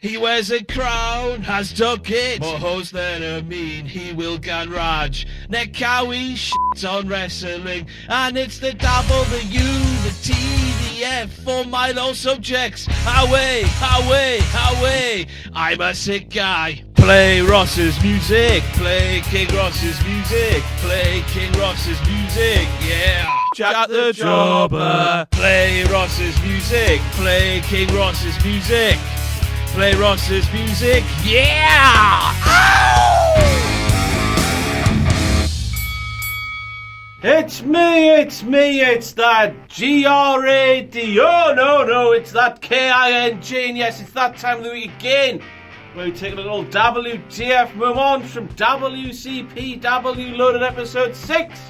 He wears a crown, has took it. More hoes than a mean, he will gan Raj. Nekawi shit on wrestling. And it's the W, the T, the F for my low subjects. Away, away, away. I'm a sick guy. Play Ross's music. Play King Ross's music. Play King Ross's music. Yeah. Jack the Jobber. Play Ross's music. Play King Ross's music. Play Ross's music, yeah! Ow! It's me, it's that G-R-A-D. Oh, no, it's that K-I-N-G, and yes, it's that time of the week again, where we take a little WTF Moments from WCPW Loaded episode 6.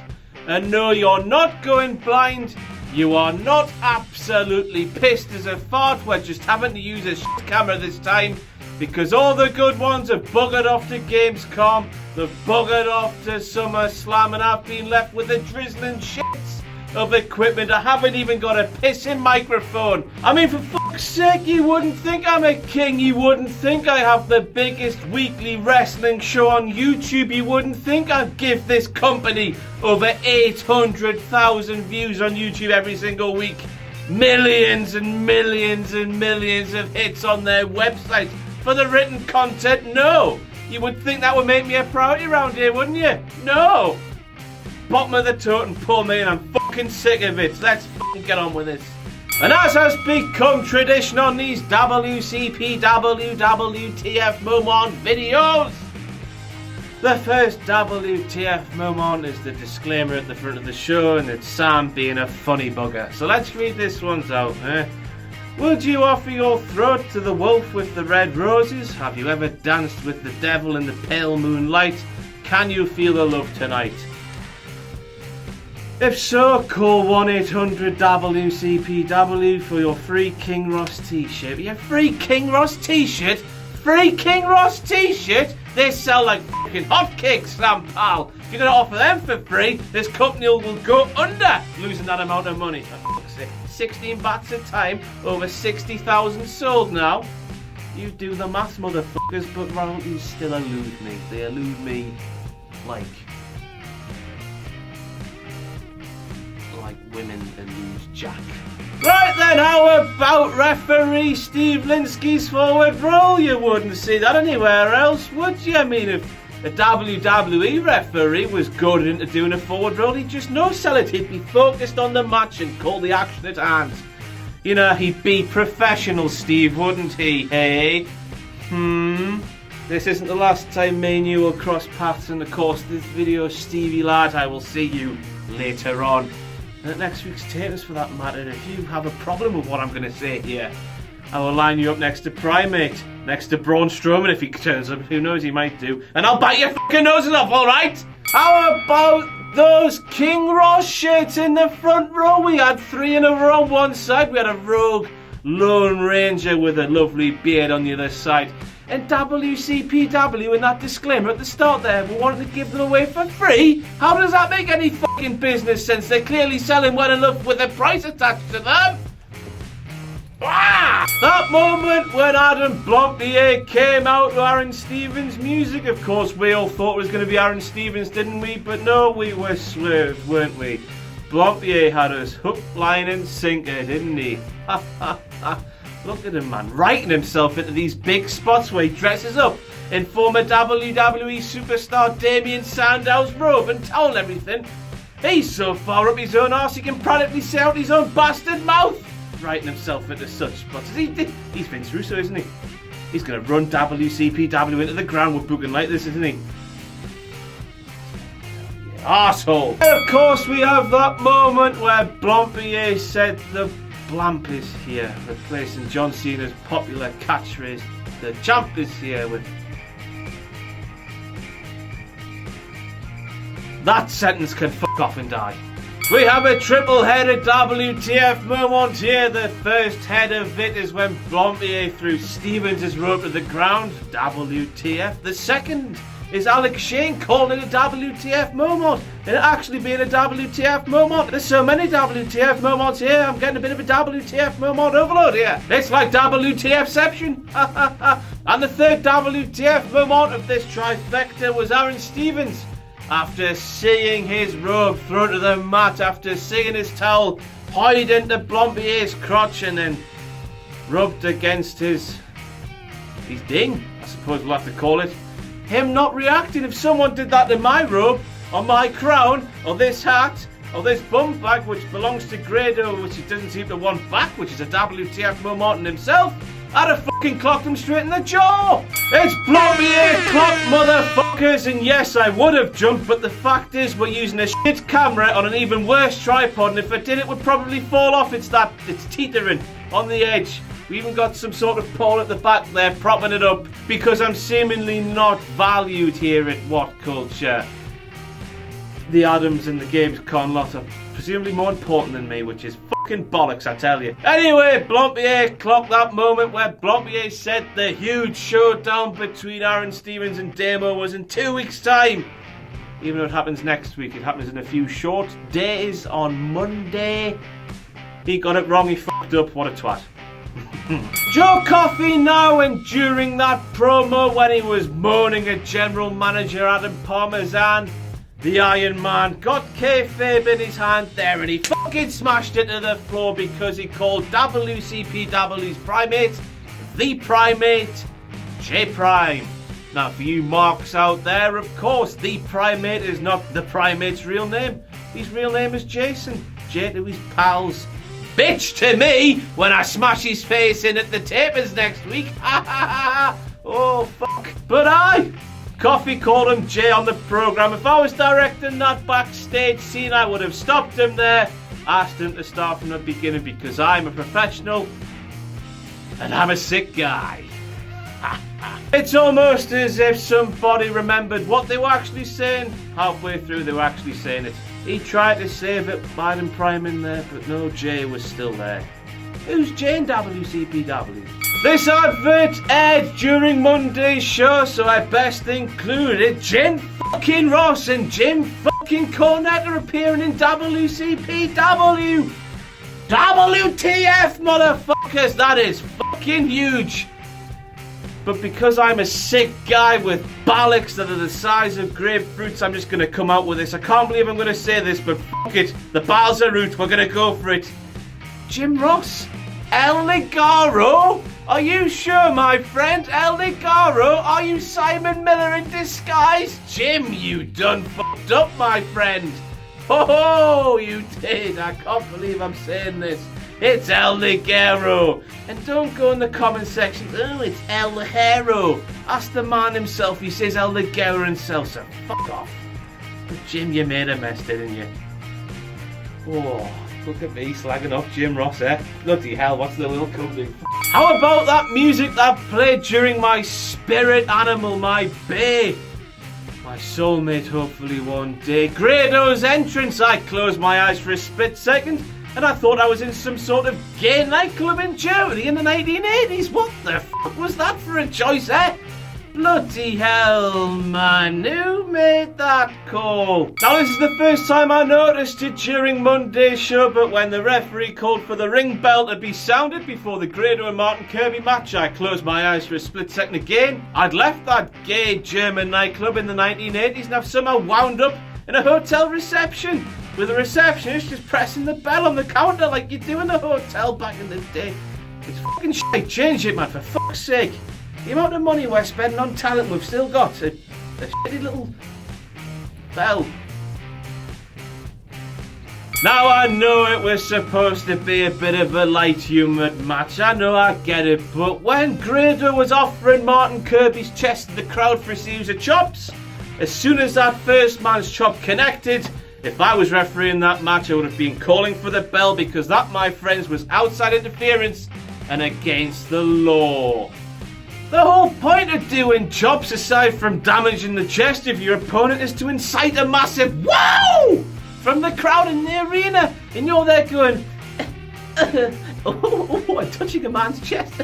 And no, you're not going blind. You are not absolutely pissed as a fart. We're just having to use a shit camera this time because all the good ones have buggered off to Gamescom, they've buggered off to SummerSlam, and I've been left with the drizzling shits of equipment. I haven't even got a pissing microphone. I mean, for fuck's sake, you wouldn't think I'm a king. You wouldn't think I have the biggest weekly wrestling show on YouTube. You wouldn't think I'd give this company over 800,000 views on YouTube every single week. Millions and millions and millions of hits on their website for the written content. No, you would think that would make me a priority around here, wouldn't you? No. Bottom of the totem pole, me, and I'm fucking sick of it. Let's fucking get on with this. And as has become tradition on these WCPW WTF Moment videos, the first WTF moment is the disclaimer at the front of the show, and it's Sam being a funny bugger. So let's read this one out. Would you offer your throat to the wolf with the red roses? Have you ever danced with the devil in the pale moonlight? Can you feel the love tonight? If so, call 1-800-WCPW for your free King Ross t-shirt. Your free King Ross t-shirt? Free King Ross t-shirt? They sell like fucking hotcakes, Sam pal. If you're going to offer them for free, this company will go under losing that amount of money. For fuck's sake. 16 bats a time, over 60,000 sold now. You do the maths, motherfuckers, but royalties still elude me. They elude me like women elude Jack. Right then, how about referee Steve Linsky's forward roll? You wouldn't see that anywhere else, would you? I mean, if a WWE referee was goaded into doing a forward roll, he'd just no sell it. He'd be focused on the match and call the action at hand. You know, he'd be professional, Steve, wouldn't he? Hey? This isn't the last time me and you will cross paths, and of course this video, Stevie lad, I will see you later on. And at next week's tapings for that matter. If you have a problem with what I'm going to say here, I will line you up next to Primate, next to Braun Strowman if he turns up. Who knows, he might do. And I'll bite your fucking noses off, alright? How about those King Ross shirts in the front row? We had 3 in a row on one side. We had a rogue Lone Ranger with a lovely beard on the other side. And WCPW in that disclaimer at the start there, we wanted to give them away for free? How does that make any fucking business sense? They're clearly selling well enough with a price attached to them. That moment when Adam Blompier came out to Aaron Stevens' music, of course we all thought it was going to be Aaron Stevens, didn't we? But no, we were swerved, weren't we? Blompier had us hook, line and sinker, didn't he? Look at him, man, writing himself into these big spots where he dresses up in former WWE superstar Damien Sandow's robe and towel and everything. He's so far up his own arse he can practically say out his own bastard mouth. Writing himself into such spots. He's Vince Russo, isn't he? He's going to run WCPW into the ground with booking like this, isn't he? Arsehole. And of course we have that moment where Blompier said the Blamp is here, replacing John Cena's popular catchphrase, the champ is here, with that sentence can fuck off and die. We have a triple-headed WTF moment here. The first head of it is when Blompier threw Stevens' rope to the ground, WTF. The second is Alex Shane calling it a WTF moment. It actually being a WTF moment. There's so many WTF moments here, I'm getting a bit of a WTF moment overload here. It's like WTFception. And the third WTF moment of this trifecta was Aaron Stevens. After seeing his robe thrown to the mat, after seeing his towel pied into Blompier's crotch and then rubbed against his ding, I suppose we'll have to call it. Him not reacting. If someone did that to my robe, or my crown, or this hat, or this bum bag, which belongs to Grado, which he doesn't seem to want back, which is a WTF moment in himself, I'd have fucking clocked him straight in the jaw. It's Blompier clock, motherfuckers, and yes, I would have jumped, but the fact is we're using a shit camera on an even worse tripod, and if I did, it would probably fall off. It's teetering on the edge. We even got some sort of pole at the back there propping it up because I'm seemingly not valued here at What Culture. The Adams and the Games Con lot are presumably more important than me, which is fucking bollocks, I tell you. Anyway, Blompier clocked that moment where Blompier said the huge showdown between Aaron Stevens and Damo was in 2 weeks' time. Even though it happens next week, it happens in a few short days on Monday. He got it wrong, he fucked up, what a twat. Joe Coffey now, and during that promo when he was moaning at General Manager Adam Parmesan, the Iron Man got kayfabe in his hand there and he fucking smashed it to the floor because he called WCPW's primate the Primate J Prime. Now for you marks out there, of course, the Primate is not the Primate's real name. His real name is Jason. J to his pals. Bitch to me when I smash his face in at the Tapers next week. Ha ha ha. Oh fuck. But Coffey called him Jay on the programme. If I was directing that backstage scene, I would have stopped him there, asked him to start from the beginning because I'm a professional and I'm a sick guy. It's almost as if somebody remembered what they were actually saying. Halfway through they were actually saying it. He tried to save it by them priming there, but no, Jay was still there. Who's Jay in WCPW? This advert aired during Monday's show, so I best include it. Jen fucking Ross and Jim fucking Cornette are appearing in WCPW. WTF, motherfuckers, that is fucking huge. But because I'm a sick guy with bollocks that are the size of grapefruits, I'm just going to come out with this. I can't believe I'm going to say this, but fuck it. The balls are root. We're going to go for it. Jim Ross? El Ligaro? Are you sure, my friend? El Ligaro? Are you Simon Miller in disguise? Jim, you done fucked up, my friend. Oh, you did. I can't believe I'm saying this. It's El Ligero. And don't go in the comment section, oh, it's El Ligero. Ask the man himself, he says El Ligero himself, so fuck off. But Jim, you made a mess, didn't you? Oh, look at me slagging off Jim Ross, eh? Bloody hell, what's the little company? How about that music that played during my spirit animal, my bay? My soulmate, hopefully one day. Grado's entrance. I closed my eyes for a split second and I thought I was in some sort of gay nightclub in Germany in the 1980s. What the fuck was that for a choice, eh? Bloody hell, man. Who made that call? Now, this is the first time I noticed it during Monday's show, but when the referee called for the ring bell to be sounded before the Grado and Martin Kirby match, I closed my eyes for a split second again. I'd left that gay German nightclub in the 1980s and I've somehow wound up in a hotel reception with a receptionist just pressing the bell on the counter like you do in a hotel back in the day. It's fucking shit. Change it, man, for fuck's sake. The amount of money we're spending on talent, we've still got a shitty little bell. Now I know it was supposed to be a bit of a light-humoured match, I know, I get it, but when Grado was offering Martin Kirby's chest to the crowd for a series of chops, as soon as that first man's chop connected, if I was refereeing that match, I would have been calling for the bell because that, my friends, was outside interference and against the law. The whole point of doing chops, aside from damaging the chest of your opponent, is to incite a massive wow from the crowd in the arena. And you're there going, I'm touching a man's chest.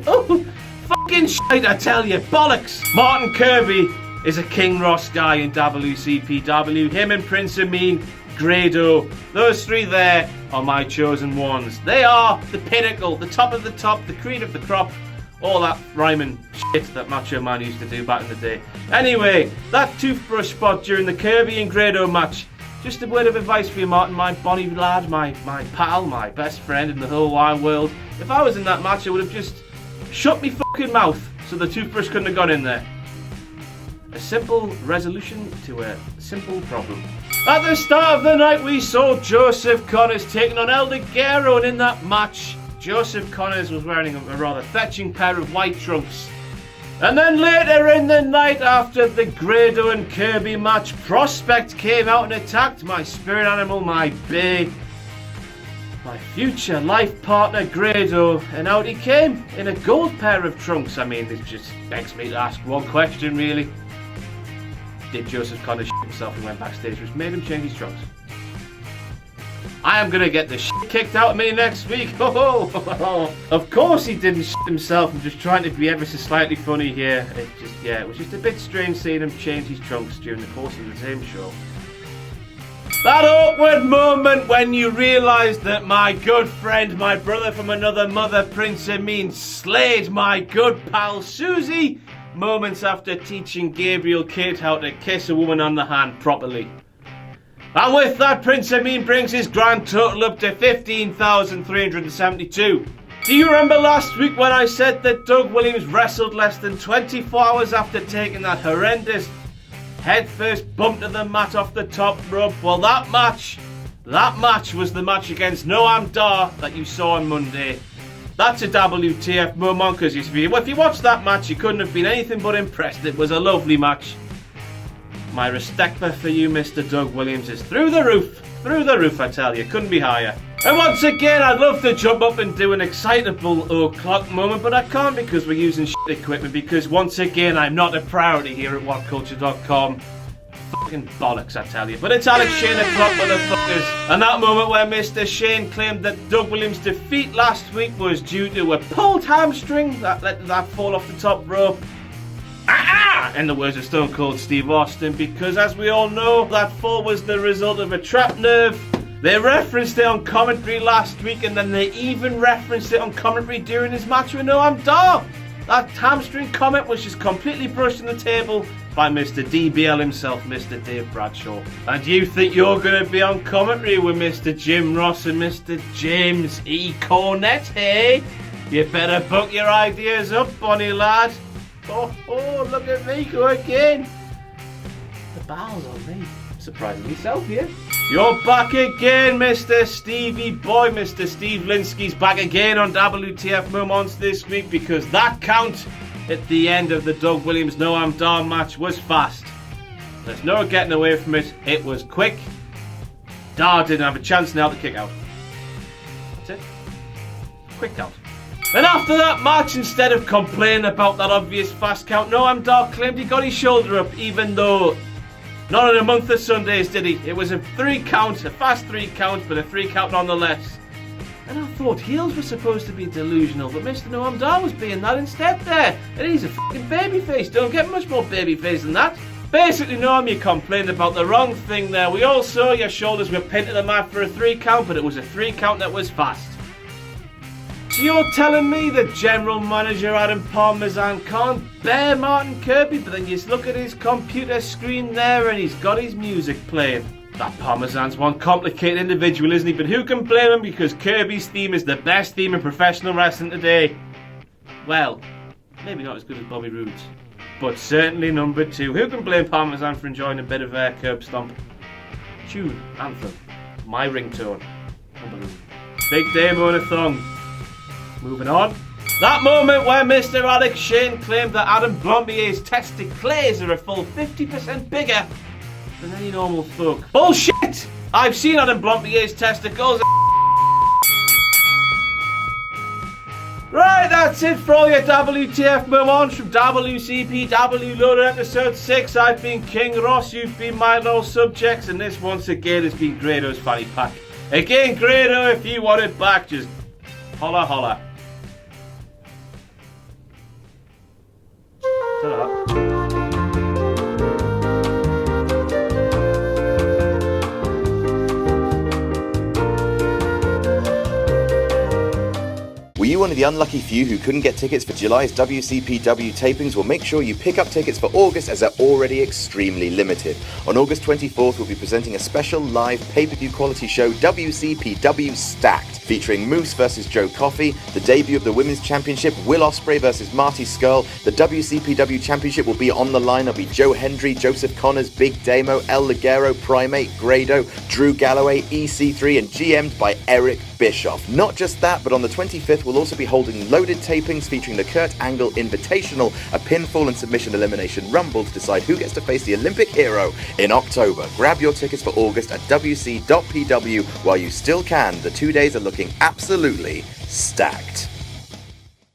Oh, fucking shite, I tell you, bollocks. Martin Kirby is a King Ross guy in WCPW. Him and Prince Amin, Grado, those three there are my chosen ones. They are the pinnacle, the top of the top, the cream of the crop, all that rhyming shit that Macho Man used to do back in the day. Anyway, that toothbrush spot during the Kirby and Grado match. Just a word of advice for you, Martin, my bonny lad, my pal, my best friend in the whole wide world. If I was in that match, I would have just shut me fucking mouth so the toothbrush couldn't have gone in there. A simple resolution to a simple problem. At the start of the night, we saw Joseph Connors taking on El Ligero, and in that match, Joseph Connors was wearing a rather fetching pair of white trunks. And then later in the night, after the Grado and Kirby match, Prospect came out and attacked my spirit animal, my bay, my future life partner Grado, and out he came in a gold pair of trunks. I mean, this just begs me to ask one question, really. Did Joseph Connors shit himself and went backstage, which made him change his trunks? I am going to get the shit kicked out of me next week. Of course he didn't shit himself. I'm just trying to be ever so slightly funny here. It was just a bit strange seeing him change his trunks during the course of the same show. That awkward moment when you realise that my good friend, my brother from another mother, Prince Amin, slayed my good pal Susie moments after teaching Gabriel Kate how to kiss a woman on the hand properly. And with that, Prince Amin brings his grand total up to 15,372. Do you remember last week when I said that Doug Williams wrestled less than 24 hours after taking that horrendous headfirst bump to the mat off the top rope? Well, that match was the match against Noam Dar that you saw on Monday. That's a WTF moment, because if you watched that match, you couldn't have been anything but impressed. It was a lovely match. My respect for you, Mr. Doug Williams, is through the roof. Through the roof, I tell you. Couldn't be higher. And once again, I'd love to jump up and do an excitable o'clock moment, but I can't because we're using shit equipment, because once again, I'm not a priority here at WhatCulture.com. Fucking bollocks, I tell you. But it's Alex Shane o'clock, motherfuckers. And that moment where Mr. Shane claimed that Doug Williams' defeat last week was due to a pulled hamstring that let that fall off the top rope. In the words of Stone Cold Steve Austin, because as we all know, that fall was the result of a trapped nerve. They referenced it on commentary last week, and then they even referenced it on commentary during his match with Noam Dar. That hamstring comment was just completely brushed on the table by Mr. DBL himself, Mr. Dave Bradshaw. And you think you're going to be on commentary with Mr. Jim Ross and Mr. James E. Cornette, hey? You better book your ideas up, Bonnie lad. Oh, look at me go again. The bowels on me. Surprising myself here. You're back again, Mr. Stevie Boy. Mr. Steve Linsky's back again on WTF Moments this week, because that count at the end of the Doug Williams Noam Dar match was fast. There's no getting away from it. It was quick. Dar didn't have a chance now to kick out. That's it. Quick count. And after that match, instead of complaining about that obvious fast count, Noam Dar claimed he got his shoulder up, even though not in a month of Sundays did he. It was a 3 count, a fast 3 count, but a 3 count nonetheless. And I thought heels were supposed to be delusional, but Mr. Noam Dar was being that instead there. And he's a fucking babyface. Don't get much more babyface than that. Basically, Noam, you complained about the wrong thing there. We all saw your shoulders were pinned to the mat for a 3 count, but it was a 3 count that was fast. So you're telling me that General Manager Adam Parmesan can't bear Martin Kirby, but then you look at his computer screen there and he's got his music playing. That Parmesan's one complicated individual, isn't he? But who can blame him, because Kirby's theme is the best theme in professional wrestling today. Well, maybe not as good as Bobby Roode's, but certainly number 2. Who can blame Parmesan for enjoying a bit of curb stomp? Tune, anthem, my ringtone. Big Damo and a thong. Moving on. That moment where Mr. Alex Shane claimed that Adam Blompier's testicles are a full 50% bigger than any normal folk. Bullshit! I've seen Adam Blompier's testicles. Right, that's it for all your WTF moments from WCPW Loaded episode 6. I've been King Ross, you've been my loyal subjects, and this once again has been Grado's fanny pack. Again, Grado, if you want it back, just holla holla. Ta-da. one of the unlucky few who couldn't get tickets for July's WCPW tapings, well, make sure you pick up tickets for August, as they're already extremely limited. On August 24th, we'll be presenting a special live pay-per-view quality show, WCPW Stacked, featuring Moose vs. Joe Coffey, the debut of the Women's Championship, Will Ospreay vs. Marty Scurll. The WCPW Championship will be on the line. There'll be Joe Hendry, Joseph Connors, Big Damo, El Ligero, Primate, Grado, Drew Galloway, EC3, and GM'd by Eric Bischoff. Not just that, but on the 25th, we'll also be holding loaded tapings featuring the Kurt Angle Invitational, a pinfall and submission elimination rumble to decide who gets to face the Olympic hero in October. Grab your tickets for August at wc.pw while you still can. The 2 days are looking absolutely stacked.